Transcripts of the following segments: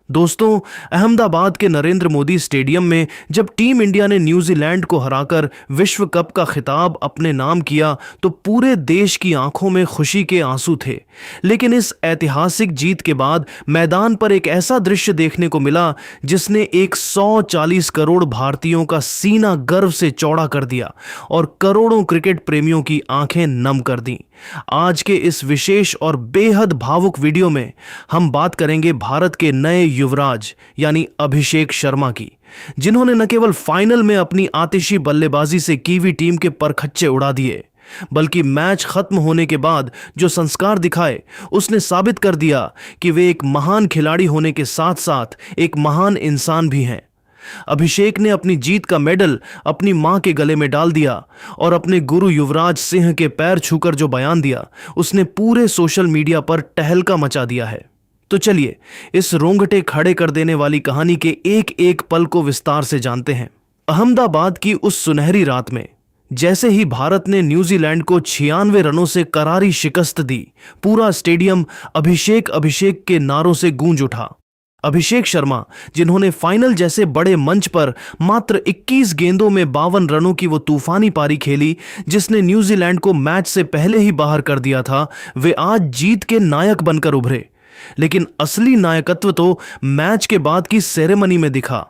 दोस्तों, अहमदाबाद के नरेंद्र मोदी स्टेडियम में जब टीम इंडिया ने न्यूजीलैंड को हराकर विश्व कप का खिताब अपने नाम किया तो पूरे देश की आंखों में खुशी के आंसू थे। लेकिन इस ऐतिहासिक जीत के बाद मैदान पर एक ऐसा दृश्य देखने को मिला जिसने 140 करोड़ भारतीयों का सीना गर्व से चौड़ा कर दिया और करोड़ों क्रिकेट प्रेमियों की आंखें नम कर दी। आज के इस विशेष और बेहद भावुक वीडियो में हम बात करेंगे भारत के नए युवराज यानी अभिषेक शर्मा की, जिन्होंने न केवल फाइनल में अपनी आतिशी बल्लेबाजी से कीवी टीम के परखच्चे उड़ा दिए, बल्कि मैच खत्म होने के बाद जो संस्कार दिखाए उसने साबित कर दिया कि वे एक महान खिलाड़ी होने के साथ साथ एक महान इंसान भी हैं। अभिषेक ने अपनी जीत का मेडल अपनी मां के गले में डाल दिया और अपने गुरु युवराज सिंह के पैर छूकर जो बयान दिया उसने पूरे सोशल मीडिया पर तहलका मचा दिया है। तो चलिए इस रोंगटे खड़े कर देने वाली कहानी के एक एक पल को विस्तार से जानते हैं। अहमदाबाद की उस सुनहरी रात में जैसे ही भारत ने न्यूजीलैंड को 96 रनों से करारी शिकस्त दी, पूरा स्टेडियम अभिषेक अभिषेक के नारों से गूंज उठा। अभिषेक शर्मा, जिन्होंने फाइनल जैसे बड़े मंच पर मात्र 21 गेंदों में 52 रनों की वो तूफानी पारी खेली जिसने न्यूजीलैंड को मैच से पहले ही बाहर कर दिया था, वे आज जीत के नायक बनकर उभरे। लेकिन असली नायकत्व तो मैच के बाद की सेरेमनी में दिखा।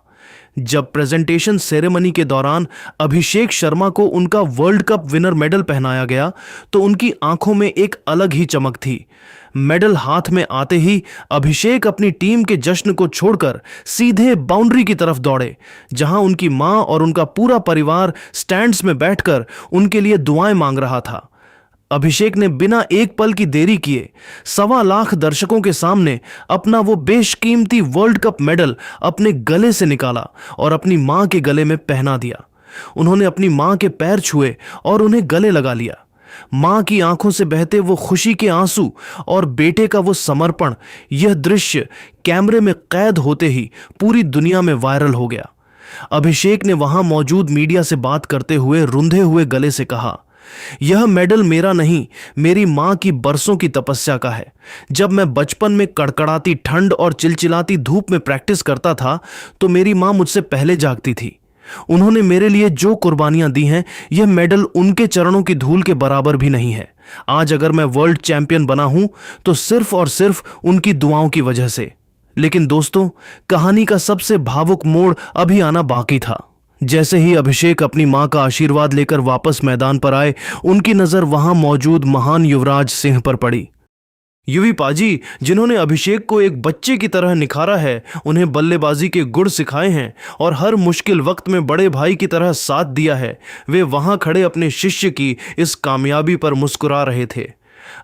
जब प्रेजेंटेशन सेरेमनी के दौरान अभिषेक शर्मा को उनका वर्ल्ड कप विनर मेडल पहनाया गया तो उनकी आंखों में एक अलग ही चमक थी। मेडल हाथ में आते ही अभिषेक अपनी टीम के जश्न को छोड़कर सीधे बाउंड्री की तरफ दौड़े, जहां उनकी मां और उनका पूरा परिवार स्टैंड्स में बैठकर उनके लिए दुआएं मांग रहा था। अभिषेक ने बिना एक पल की देरी किए 1.25 लाख दर्शकों के सामने अपना वो बेशकीमती वर्ल्ड कप मेडल अपने गले से निकाला और अपनी मां के गले में पहना दिया। उन्होंने अपनी मां के पैर छुए और उन्हें गले लगा लिया। मां की आंखों से बहते वो खुशी के आंसू और बेटे का वो समर्पण, यह दृश्य कैमरे में कैद होते ही पूरी दुनिया में वायरल हो गया। अभिषेक ने वहां मौजूद मीडिया से बात करते हुए रुंधे हुए गले से कहा, यह मेडल मेरा नहीं, मेरी मां की बरसों की तपस्या का है। जब मैं बचपन में कड़कड़ाती ठंड और चिलचिलाती धूप में प्रैक्टिस करता था तो मेरी मां मुझसे पहले जागती थी। उन्होंने मेरे लिए जो कुर्बानियां दी हैं, यह मेडल उनके चरणों की धूल के बराबर भी नहीं है। आज अगर मैं वर्ल्ड चैंपियन बना हूं तो सिर्फ और सिर्फ उनकी दुआओं की वजह से। लेकिन दोस्तों, कहानी का सबसे भावुक मोड़ अभी आना बाकी था। जैसे ही अभिषेक अपनी मां का आशीर्वाद लेकर वापस मैदान पर आए, उनकी नजर वहां मौजूद महान युवराज सिंह पर पड़ी। युवी पाजी, जिन्होंने अभिषेक को एक बच्चे की तरह निखारा है, उन्हें बल्लेबाजी के गुर सिखाए हैं और हर मुश्किल वक्त में बड़े भाई की तरह साथ दिया है, वे वहां खड़े अपने शिष्य की इस कामयाबी पर मुस्कुरा रहे थे।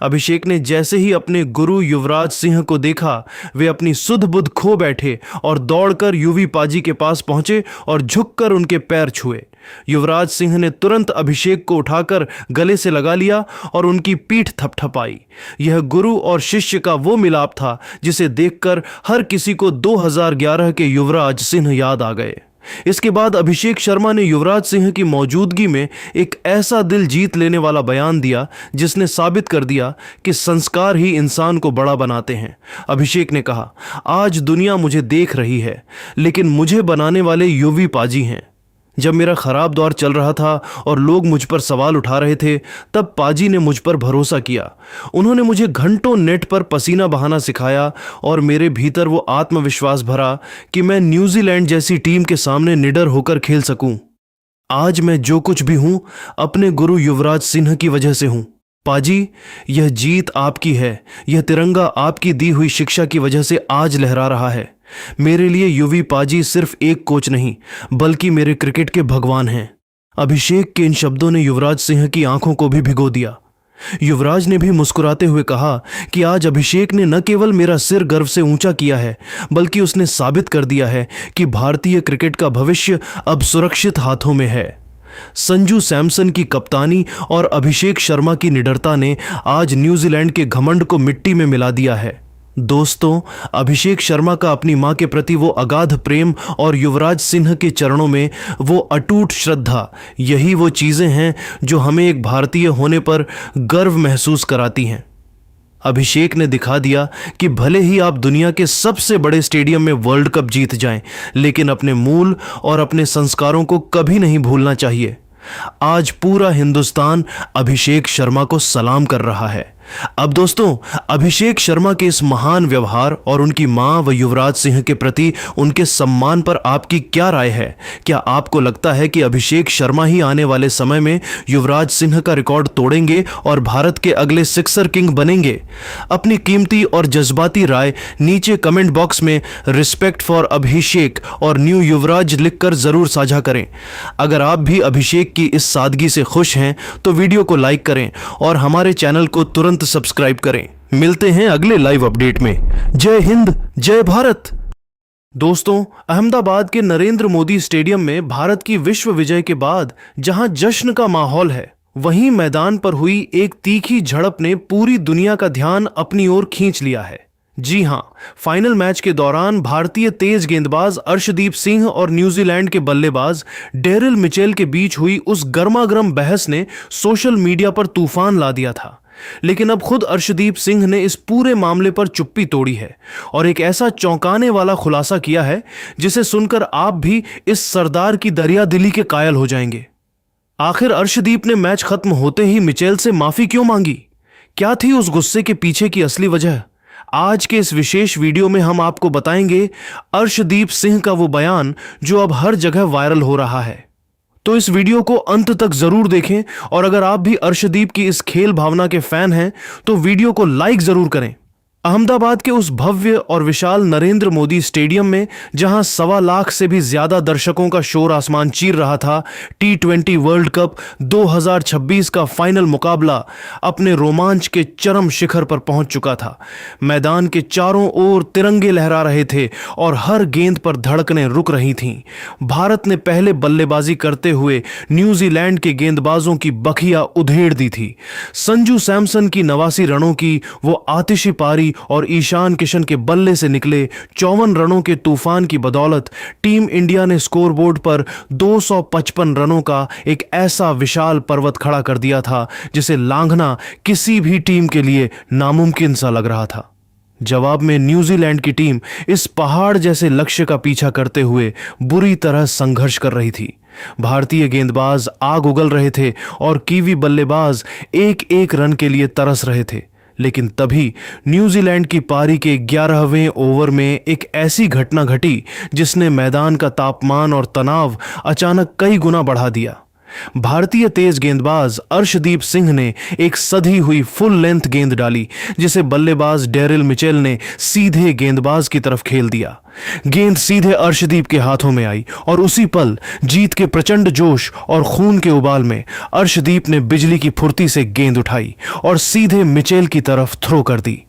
अभिषेक ने जैसे ही अपने गुरु युवराज सिंह को देखा, वे अपनी सुध बुध खो बैठे और दौड़कर युवी पाजी के पास पहुंचे और झुककर उनके पैर छुए। युवराज सिंह ने तुरंत अभिषेक को उठाकर गले से लगा लिया और उनकी पीठ थपथपाई। यह गुरु और शिष्य का वो मिलाप था जिसे देखकर हर किसी को 2011 के युवराज सिंह याद आ गए। इसके बाद अभिषेक शर्मा ने युवराज सिंह की मौजूदगी में एक ऐसा दिल जीत लेने वाला बयान दिया जिसने साबित कर दिया कि संस्कार ही इंसान को बड़ा बनाते हैं। अभिषेक ने कहा, आज दुनिया मुझे देख रही है, लेकिन मुझे बनाने वाले युवी पाजी हैं। जब मेरा खराब दौर चल रहा था और लोग मुझ पर सवाल उठा रहे थे, तब पाजी ने मुझ पर भरोसा किया। उन्होंने मुझे घंटों नेट पर पसीना बहाना सिखाया और मेरे भीतर वो आत्मविश्वास भरा कि मैं न्यूजीलैंड जैसी टीम के सामने निडर होकर खेल सकूं। आज मैं जो कुछ भी हूं, अपने गुरु युवराज सिंह की वजह से हूं। पाजी, यह जीत आपकी है, यह तिरंगा आपकी दी हुई शिक्षा की वजह से आज लहरा रहा है। मेरे लिए युवी पाजी सिर्फ एक कोच नहीं, बल्कि मेरे क्रिकेट के भगवान हैं। अभिषेक के इन शब्दों ने युवराज सिंह की आंखों को भी भिगो दिया। युवराज ने भी मुस्कुराते हुए कहा कि आज अभिषेक ने न केवल मेरा सिर गर्व से ऊंचा किया है, बल्कि उसने साबित कर दिया है कि भारतीय क्रिकेट का भविष्य अब सुरक्षित हाथों में है। संजू सैमसन की कप्तानी और अभिषेक शर्मा की निडरता ने आज न्यूजीलैंड के घमंड को मिट्टी में मिला दिया है। दोस्तों, अभिषेक शर्मा का अपनी मां के प्रति वो अगाध प्रेम और युवराज सिंह के चरणों में वो अटूट श्रद्धा, यही वो चीजें हैं जो हमें एक भारतीय होने पर गर्व महसूस कराती हैं। अभिषेक ने दिखा दिया कि भले ही आप दुनिया के सबसे बड़े स्टेडियम में वर्ल्ड कप जीत जाएं, लेकिन अपने मूल और अपने संस्कारों को कभी नहीं भूलना चाहिए। आज पूरा हिंदुस्तान अभिषेक शर्मा को सलाम कर रहा है। अब दोस्तों, अभिषेक शर्मा के इस महान व्यवहार और उनकी मां व युवराज सिंह के प्रति उनके सम्मान पर आपकी क्या राय है? क्या आपको लगता है कि अभिषेक शर्मा ही आने वाले समय में युवराज सिंह का रिकॉर्ड तोड़ेंगे और भारत के अगले सिक्सर किंग बनेंगे? अपनी कीमती और जज्बाती राय नीचे कमेंट बॉक्स में रिस्पेक्ट फॉर अभिषेक और न्यू युवराज लिखकर जरूर साझा करें। अगर आप भी अभिषेक की इस सादगी से खुश हैं तो वीडियो को लाइक करें और हमारे चैनल को तुरंत सब्सक्राइब करें। मिलते हैं अगले लाइव अपडेट में। जय हिंद, जय भारत। दोस्तों, अहमदाबाद के नरेंद्र मोदी स्टेडियम में भारत की विश्व विजय के बाद जहां जश्न का माहौल है, वहीं मैदान पर हुई एक तीखी झड़प ने पूरी दुनिया का ध्यान अपनी ओर खींच लिया है। जी हां, फाइनल मैच के दौरान भारतीय तेज गेंदबाज अर्शदीप सिंह और न्यूजीलैंड के बल्लेबाज डेरिल मिचेल के बीच हुई उस गर्मागर्म बहस ने सोशल मीडिया पर तूफान ला दिया था। लेकिन अब खुद अर्शदीप सिंह ने इस पूरे मामले पर चुप्पी तोड़ी है और एक ऐसा चौंकाने वाला खुलासा किया है जिसे सुनकर आप भी इस सरदार की दरियादिली के कायल हो जाएंगे। आखिर अर्शदीप ने मैच खत्म होते ही मिचेल से माफी क्यों मांगी? क्या थी उस गुस्से के पीछे की असली वजह? आज के इस विशेष वीडियो में हम आपको बताएंगे अर्शदीप सिंह का वो बयान जो अब हर जगह वायरल हो रहा है। तो इस वीडियो को अंत तक जरूर देखें और अगर आप भी अर्शदीप की इस खेल भावना के फैन हैं तो वीडियो को लाइक जरूर करें। अहमदाबाद के उस भव्य और विशाल नरेंद्र मोदी स्टेडियम में जहां 1.25 लाख से भी ज्यादा दर्शकों का शोर आसमान चीर रहा था, T20 वर्ल्ड कप 2026 का फाइनल मुकाबला अपने रोमांच के चरम शिखर पर पहुंच चुका था। मैदान के चारों ओर तिरंगे लहरा रहे थे और हर गेंद पर धड़कनें रुक रही थीं। भारत ने पहले बल्लेबाजी करते हुए न्यूजीलैंड के गेंदबाजों की बखिया उधेड़ दी थी। संजू सैमसन की 89 रनों की वो आतिशी पारी और ईशान किशन के बल्ले से निकले 54 रनों के तूफान की बदौलत टीम इंडिया ने स्कोरबोर्ड पर 255 रनों का एक ऐसा विशाल पर्वत खड़ा कर दिया था जिसे लांघना किसी भी टीम के लिए नामुमकिन सा लग रहा था। जवाब में न्यूजीलैंड की टीम इस पहाड़ जैसे लक्ष्य का पीछा करते हुए बुरी तरह संघर्ष कर रही थी। भारतीय गेंदबाज आग उगल रहे थे और कीवी बल्लेबाज एक एक रन के लिए तरस रहे थे। लेकिन तभी न्यूजीलैंड की पारी के 11वें ओवर में एक ऐसी घटना घटी जिसने मैदान का तापमान और तनाव अचानक कई गुना बढ़ा दिया। भारतीय तेज गेंदबाज अर्शदीप सिंह ने एक सधी हुई फुल लेंथ गेंद डाली जिसे बल्लेबाज डेरिल मिचेल ने सीधे गेंदबाज की तरफ खेल दिया। गेंद सीधे अर्शदीप के हाथों में आई और उसी पल जीत के प्रचंड जोश और खून के उबाल में अर्शदीप ने बिजली की फुर्ती से गेंद उठाई और सीधे मिचेल की तरफ थ्रो कर दी।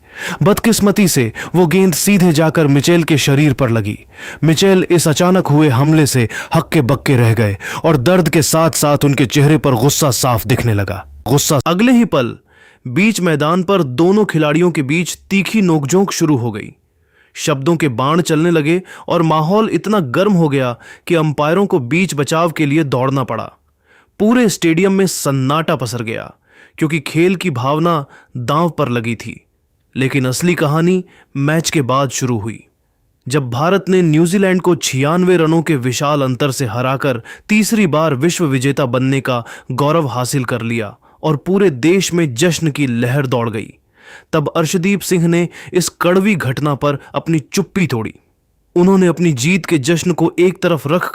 बदकिस्मती से वो गेंद सीधे जाकर मिचेल के शरीर पर लगी। मिचेल इस अचानक हुए हमले से हक्के बक्के रह गए और दर्द के साथ साथ उनके चेहरे पर गुस्सा साफ दिखने लगा। गुस्सा अगले ही पल बीच मैदान पर दोनों खिलाड़ियों के बीच तीखी नोकझोंक शुरू हो गई। शब्दों के बाण चलने लगे और माहौल इतना गर्म हो गया कि अंपायरों को बीच बचाव के लिए दौड़ना पड़ा। पूरे स्टेडियम में सन्नाटा पसर गया क्योंकि खेल की भावना दांव पर लगी थी। लेकिन असली कहानी मैच के बाद शुरू हुई, जब भारत ने न्यूजीलैंड को 96 रनों के विशाल अंतर से हराकर तीसरी बार विश्व विजेता बनने का गौरव हासिल कर लिया और पूरे देश में जश्न की लहर दौड़ गई। तब अर्शदीप सिंह ने इस कड़वी घटना पर अपनी चुप्पी तोड़ी। उन्होंने अपनी जीत के जश्न को एक तरफ रख